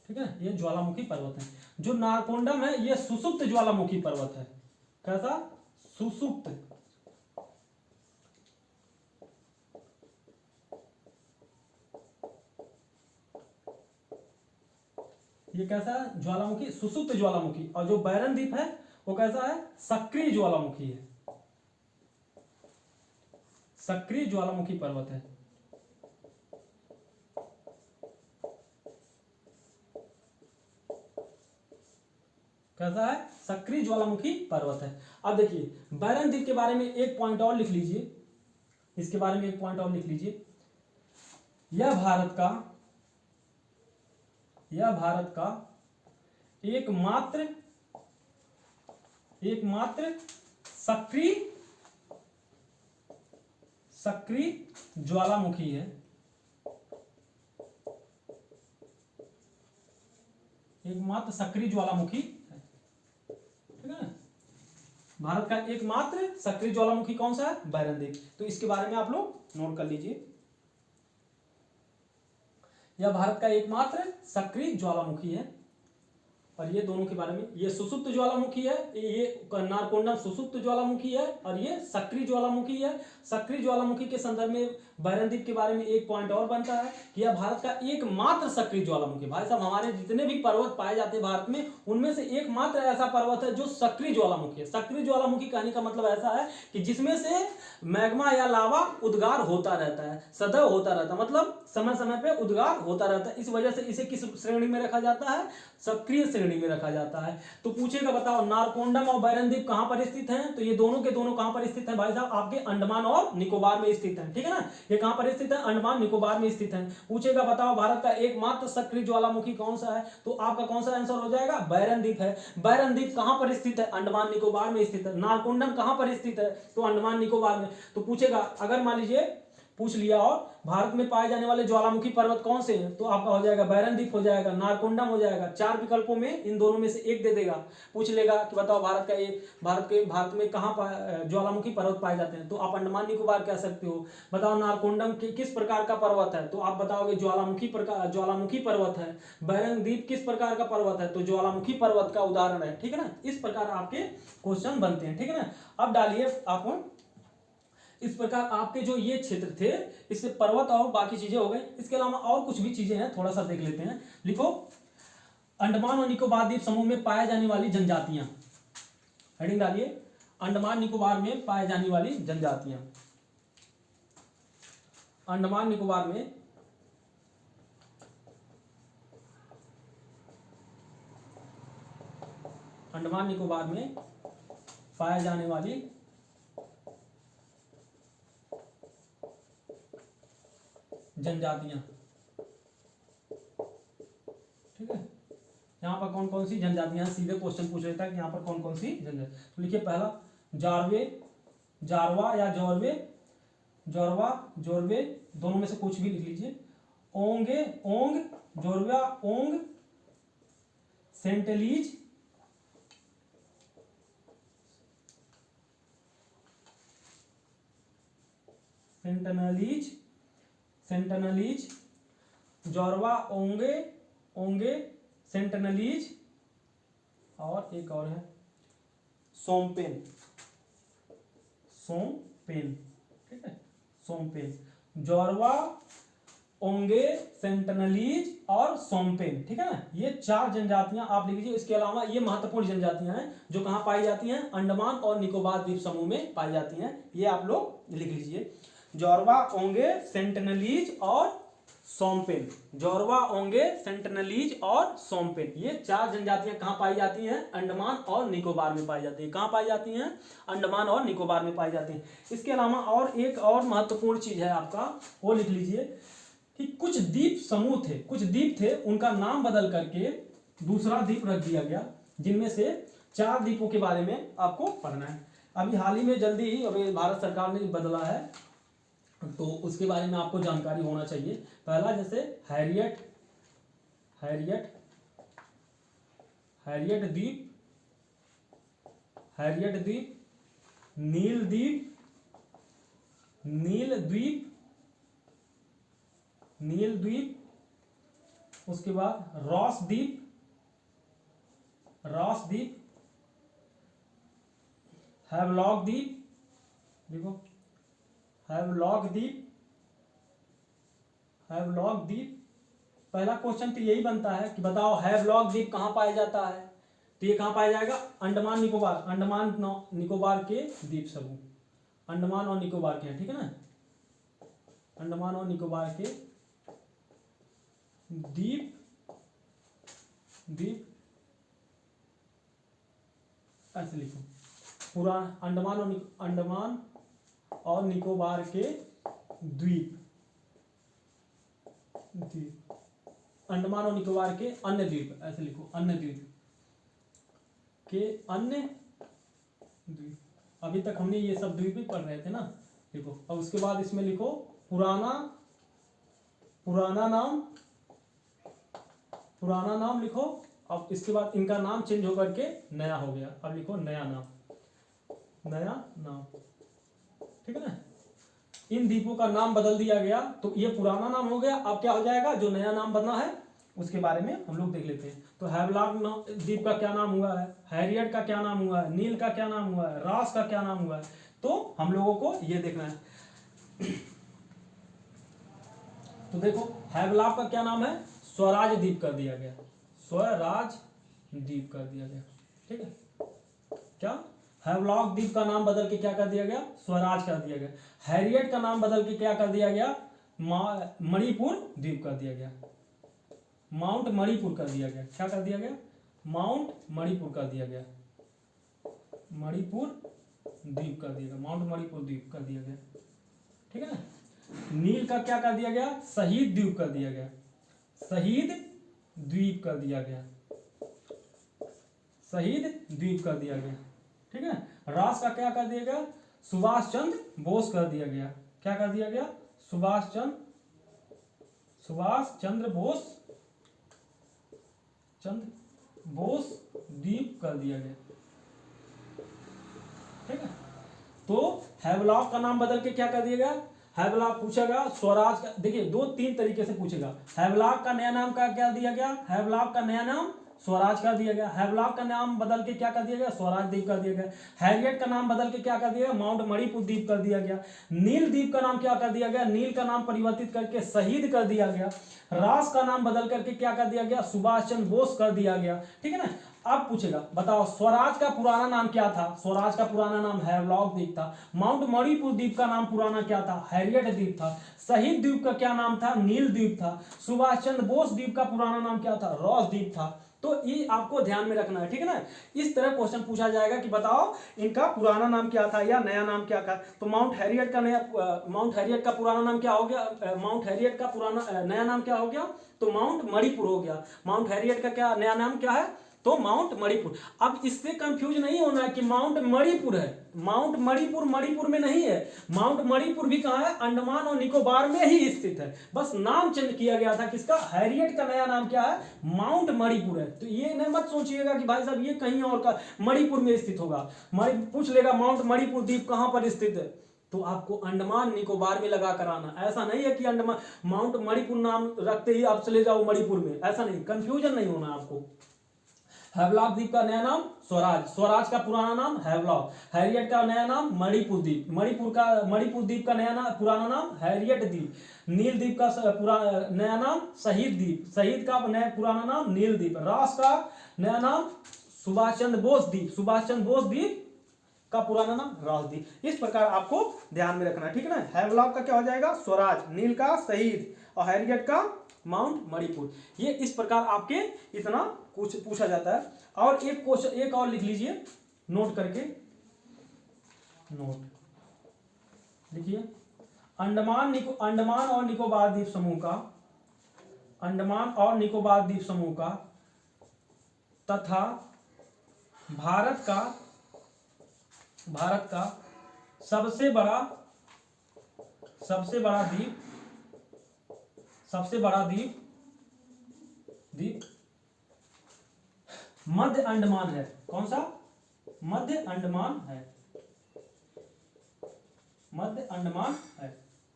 ठीक है, ये ज्वालामुखी पर्वत है। जो नारकोंडम है ये सुसुप्त ज्वालामुखी पर्वत है। कैसा? सुसुप्त। ये कैसा है? ज्वालामुखी, सुसुप्त ज्वालामुखी। और जो बैरन द्वीप है वो कैसा है? सक्रिय ज्वालामुखी है, सक्रिय ज्वालामुखी पर्वत है। कैसा है? सक्रिय ज्वालामुखी पर्वत है। अब देखिए बैरन द्वीप के बारे में एक पॉइंट और लिख लीजिए, इसके बारे में एक पॉइंट और लिख लीजिए। यह भारत का एकमात्र सक्रिय ज्वालामुखी है, एकमात्र सक्रिय ज्वालामुखी है, ठीक है। भारत का एकमात्र सक्रिय ज्वालामुखी कौन सा है? बैरन द्वीप। तो इसके बारे में आप लोग नोट कर लीजिए, यह भारत का एकमात्र सक्रिय ज्वालामुखी है। और ये दोनों के बारे में, ये सुसुप्त ज्वालामुखी है, ये नारकोंडम सुसुप्त ज्वालामुखी है, और ये सक्रिय ज्वालामुखी है। सक्रिय ज्वालामुखी के संदर्भ में बैरन द्वीप के बारे में एक पॉइंट और बनता है कि यह भारत का एकमात्र सक्रिय ज्वालामुखी। भाई साहब हमारे जितने भी पर्वत पाए जाते हैं भारत में, उनमें से एकमात्र ऐसा पर्वत है जो सक्रिय ज्वालामुखी है। सक्रिय ज्वालामुखी कहने का मतलब ऐसा है कि जिसमें से मैग्मा या लावा उद्गार होता रहता है, सदैव होता रहता है, मतलब समय समय पे उद्गार होता रहता है। इस वजह से इसे किस श्रेणी में रखा जाता है? सक्रिय श्रेणी में रखा जाता है। तो पूछेगा बताओ नारकोंडम और बैरन द्वीप कहां पर स्थित हैं? तो ये दोनों के दोनों कहां पर स्थित हैं भाई साहब? आपके अंडमान और निकोबार में स्थित हैं, ठीक है ना। ये कहां पर स्थित है? अंडमान निकोबार में स्थित हैं। पूछेगा बताओ भारत का एकमात्र सक्रिय ज्वालामुखी कौन सा है? तो आपका कौन सा आंसर हो जाएगा? बैरन द्वीप है। बैरन द्वीप कहां पर स्थित है? अंडमान निकोबार में स्थित है। नारकोंडम कहां पर स्थित है? तो अंडमान निकोबार में। तो पूछेगा अगर मान लीजिए पूछ लिया। और भारत में पाए जाने वाले ज्वालामुखी पर्वत कौन से हैं, तो आपका हो जाएगा बैरन द्वीप, हो जाएगा नारकोंडम, हो जाएगा। 4 विकल्पों में इन दोनों में से एक दे देगा। पूछ लेगा कि बताओ भारत में कहाँ ज्वालामुखी पर्वत पाए जाते हैं, तो आप अंडमान निकोबार कह सकते हो। बताओ नारकोंडम किस प्रकार का पर्वत है, तो आप बताओगे ज्वालामुखी पर्वत है। बैरन द्वीप किस प्रकार का पर्वत है, तो ज्वालामुखी पर्वत का उदाहरण है। ठीक है ना, इस प्रकार आपके क्वेश्चन बनते हैं। ठीक है ना, अब डालिए आप इस प्रकार आपके जो ये क्षेत्र थे इससे पर्वत और बाकी चीजें हो गई। इसके अलावा और कुछ भी चीजें हैं, थोड़ा सा देख लेते हैं। लिखो अंडमान और निकोबार द्वीप समूह में पाए जाने वाली जनजातियां। हेडिंग डालिए अंडमान निकोबार में पाए जाने वाली जनजातियां। अंडमान निकोबार में पाए जाने वाली जनजातियां। ठीक है, यहाँ पर कौन कौन सी जनजातियां, सीधे क्वेश्चन पूछ लेता है कि यहाँ पर कौन कौन सी जनजाति। तो लिखिए पहला जारवा या जोरवे, दोनों में से कुछ भी लिख लीजिए। ओंग, जोरवा, ओंग, सेंटलीज, सेंटनलीज, जोरवा, ओंगे, सेंटनलीज, और एक और है सोमपेन। ठीक है, सोमपेन, जोरवा, ओंगे, सेंटनलीज और सोमपेन। ठीक है ना, ये 4 जनजातियां आप लिख लीजिए। इसके अलावा ये महत्वपूर्ण जनजातियां हैं जो कहां पाई जाती हैं, अंडमान और निकोबार द्वीप समूह में पाई जाती हैं। ये आप लोग लिख लीजिए, जोरवा, ओंगे, सेंटनलीज और सोमपेन। जोरवा, ओंगे, सेंटनलीज और सोमपेन, ये 4 जनजातियां कहां पाई जाती हैं, अंडमान और निकोबार में पाई जाती हैं। कहां पाई जाती हैं, अंडमान और निकोबार में पाई जाती हैं। इसके अलावा और एक और महत्वपूर्ण चीज है आपका, वो लिख लीजिए कि कुछ द्वीप थे उनका नाम बदल करके दूसरा द्वीप रख दिया गया, जिनमें से 4 द्वीपों के बारे में आपको पढ़ना है। अभी हाल ही में जल्दी ही अभी भारत सरकार ने बदला है, तो उसके बारे में आपको जानकारी होना चाहिए। पहला जैसे हैरियट द्वीप, नील द्वीप, उसके बाद रॉस द्वीप, हैवलॉक द्वीप, देखो हैवलॉक द्वीप। पहला क्वेश्चन तो यही बनता है कि बताओ हैवलॉक द्वीप कहां पाया जाता है, तो ये कहां पाया जाएगा, अंडमान निकोबार के द्वीप समूह, अंडमान और निकोबार के हैं। ठीक है ना, अंडमान और निकोबार के द्वीप ऐसे लिखो, पूरा अंडमान और निकोबार के द्वीप, अंडमान और निकोबार के अन्य द्वीप, ऐसे लिखो, अन्य द्वीप के अन्य द्वीप। अभी तक हमने ये सब द्वीप भी पढ़ रहे थे ना, देखो। अब उसके बाद इसमें लिखो पुराना नाम लिखो। अब इसके बाद इनका नाम चेंज होकर के नया हो गया, अब लिखो नया नाम। ठीक है ना, इन द्वीपों का नाम बदल दिया गया, तो ये पुराना नाम हो गया। अब क्या हो जाएगा, जो नया नाम बना है उसके बारे में हम लोग देख लेते हैं। तो हैवलॉक द्वीप का क्या नाम हुआ है, हैरियट का क्या नाम हुआ है, नील का क्या नाम हुआ है, रॉस का क्या नाम हुआ है, तो हम लोगों को ये देखना है। तो देखो हैवलॉक का क्या नाम है, स्वराज द्वीप कर दिया गया, ठीक है। क्या, हैवलॉक द्वीप का नाम बदल के क्या कर दिया गया, स्वराज कर दिया गया। हैरियट का नाम बदल के क्या कर दिया गया, मणिपुर द्वीप कर दिया गया, माउंट मणिपुर कर दिया गया। क्या कर दिया गया, माउंट मणिपुर कर दिया गया, मणिपुर द्वीप कर दिया गया, माउंट मणिपुर द्वीप कर दिया गया। ठीक है ना, नील का क्या कर दिया गया, शहीद द्वीप कर दिया गया, शहीद द्वीप कर दिया गया, शहीद द्वीप कर दिया गया। ठीक है, रास का क्या कर दिया गया, सुभाष चंद्र बोस कर दिया गया। क्या कर दिया गया, सुभाष चंद्र बोस द्वीप कर दिया गया। ठीक है, तो हैवलॉक का नाम बदल के क्या कर दिया गया? हैवलॉक पूछेगा स्वराज का, देखिए 2-3 तरीके से पूछेगा। हैवलॉक का नया नाम का क्या दिया गया? हैवलॉक का नया नाम स्वराज कर दिया गया। हैवलॉक का नाम बदल के क्या कर दिया गया? स्वराज द्वीप कर दिया गया। हैरियट का नाम बदल के क्या कर दिया गया? माउंट मणिपुर द्वीप कर दिया गया। नील द्वीप का नाम क्या कर दिया गया? नील का नाम परिवर्तित करके शहीद कर दिया गया। रास का नाम बदल करके क्या कर दिया गया? सुभाष चंद्र बोस कर दिया गया। ठीक है ना। अब पूछेगा बताओ स्वराज का पुराना नाम क्या था? स्वराज का पुराना नाम हैवलॉक द्वीप था। माउंट मणिपुर द्वीप का नाम पुराना क्या था? हैरियट द्वीप था। शहीद द्वीप का क्या नाम था? नील द्वीप था। सुभाष चंद्र बोस द्वीप का पुराना नाम क्या था? रॉस द्वीप था। तो ये आपको ध्यान में रखना है। ठीक है ना। इस तरह क्वेश्चन पूछा जाएगा कि बताओ इनका पुराना नाम क्या था या नया नाम क्या था। तो माउंट हैरियट का पुराना नाम क्या हो गया? माउंट हैरियट का पुराना नया नाम क्या हो गया? तो माउंट मणिपुर हो गया। माउंट हैरियट का क्या नया नाम क्या है? तो माउंट मणिपुर। अब इससे कंफ्यूज नहीं होना है कि माउंट मणिपुर है। माउंट मणिपुर मणिपुर में नहीं है। माउंट मणिपुर भी कहाँ है? अंडमान और निकोबार में ही स्थित है। बस नाम चेंज किया गया था किसका? हैरियट का नया नाम क्या है? माउंट मणिपुर है। तो ये न मत सोचिएगा कि भाई साहब ये कहीं और का मणिपुर में स्थित होगा। पूछ लेगा माउंट मणिपुर द्वीप कहाँ पर स्थित है, तो आपको अंडमान निकोबार में लगा कर आना। ऐसा नहीं है कि अंडमान माउंट मणिपुर नाम रखते ही आप चले जाओ मणिपुर में, ऐसा नहीं। कंफ्यूजन नहीं होना आपको। हैवलॉक द्वीप का नया नाम स्वराज, स्वराज का पुराना नाम हैवलॉक, हैरियट का नया नाम मणिपुर द्वीप, मणिपुर द्वीप का नया नाम पुराना नाम हैरियट द्वीप, नील द्वीप का नया नाम शहीद द्वीप, शहीद का नया पुराना नाम नील द्वीप, रास का नया नाम सुभाष चंद्र बोस द्वीप, सुभाष चंद्र बोस द्वीप का पुराना नाम राजद्वीप। इस प्रकार आपको ध्यान में रखना। ठीक है ना। हैवलॉक का क्या हो जाएगा? स्वराज, नील का शहीद और हैरियट का माउंट मणिपुर। ये इस प्रकार आपके इतना कुछ पूछा जाता है। और एक क्वेश्चन एक और लिख लीजिए नोट करके, नोट लिखिए। अंडमान और निकोबार द्वीप समूह का, अंडमान और निकोबार द्वीप समूह का तथा भारत का सबसे बड़ा द्वीप मध्य अंडमान है। कौन सा? मध्य अंडमान है। मध्य अंडमान है।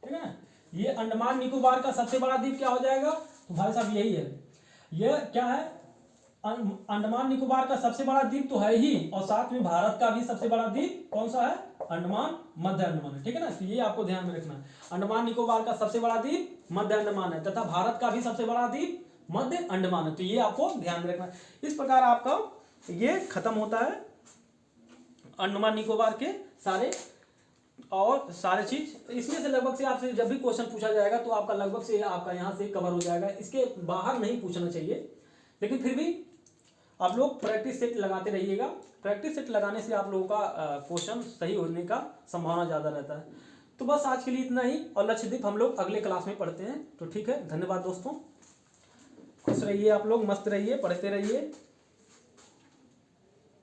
ठीक है ना। ये अंडमान निकोबार का सबसे बड़ा द्वीप क्या हो जाएगा? तो भाई साहब यही है। ये क्या है? अंडमान निकोबार का सबसे बड़ा द्वीप तो है ही, और साथ में भारत का भी सबसे बड़ा द्वीप कौन सा है? अंडमान, मध्य अंडमान है। ठीक है ना। तो ये आपको ध्यान में रखना है। अंडमान निकोबार का सबसे बड़ा द्वीप मध्य अंडमान है तथा भारत का भी सबसे बड़ा द्वीप मध्य अंडमान है। तो ये आपको ध्यान में रखना है। इस प्रकार आपका ये खत्म होता है अंडमान निकोबार के सारे चीज। इसमें से लगभग से आपसे जब भी क्वेश्चन पूछा जाएगा तो आपका लगभग से आपका यहाँ से कवर हो जाएगा। इसके बाहर नहीं पूछना चाहिए, लेकिन फिर भी आप लोग प्रैक्टिस सेट लगाते रहिएगा। प्रैक्टिस सेट लगाने से आप लोगों का क्वेश्चन सही होने का संभावना ज़्यादा रहता है। तो बस आज के लिए इतना ही, और लक्षद्वीप हम लोग अगले क्लास में पढ़ते हैं। तो ठीक है, धन्यवाद दोस्तों। खुश रहिए आप लोग, मस्त रहिए, पढ़ते रहिए।